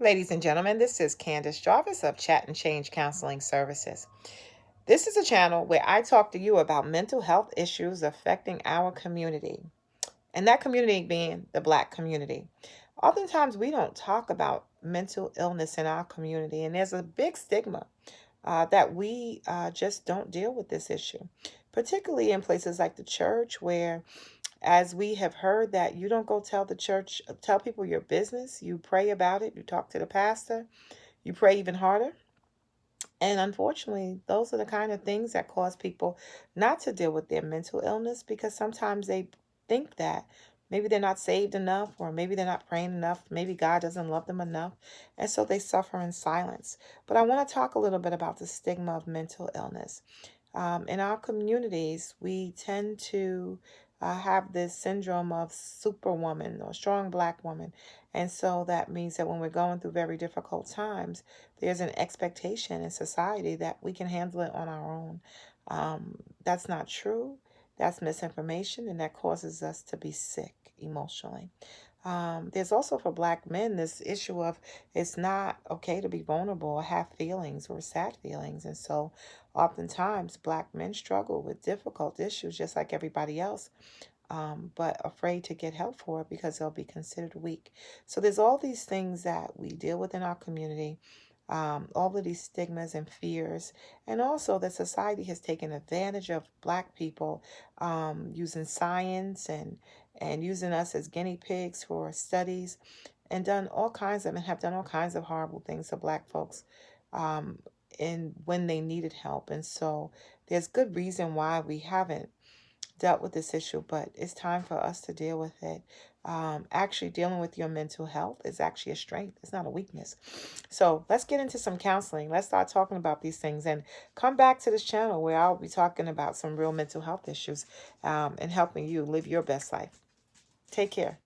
Ladies and gentlemen, this is Candace Jarvis of Chat and Change Counseling Services. This is a channel where I talk to you about mental health issues affecting our community, and that community being the Black community. Oftentimes, we don't talk about mental illness in our community, and there's a big stigma that we just don't deal with this issue, particularly in places like the church, where as we have heard that you don't go tell the church, tell people your business. You pray about it. You talk to the pastor. You pray even harder. And unfortunately, those are the kind of things that cause people not to deal with their mental illness because sometimes they think that maybe they're not saved enough or maybe they're not praying enough. Maybe God doesn't love them enough. And so they suffer in silence. But I want to talk a little bit about the stigma of mental illness. In our communities, we tend to have this syndrome of superwoman or strong Black woman. And so that means that when we're going through very difficult times, there's an expectation in society that we can handle it on our own. That's not true. That's misinformation, and that causes us to be sick emotionally. There's also for Black men this issue of it's not okay to be vulnerable or have feelings or sad feelings. And so oftentimes Black men struggle with difficult issues just like everybody else, but afraid to get help for it because they'll be considered weak. So there's all these things that we deal with in our community, all of these stigmas and fears, and also that society has taken advantage of Black people using science and using us as guinea pigs for studies, and done all kinds of and have done all kinds of horrible things to Black folks um, in when they needed help. And so there's good reason why we haven't dealt with this issue, but it's time for us to deal with it. Actually, dealing with your mental health is actually a strength. It's not a weakness. So let's get into some counseling. Let's start talking about these things and come back to this channel where I'll be talking about some real mental health issues and helping you live your best life. Take care.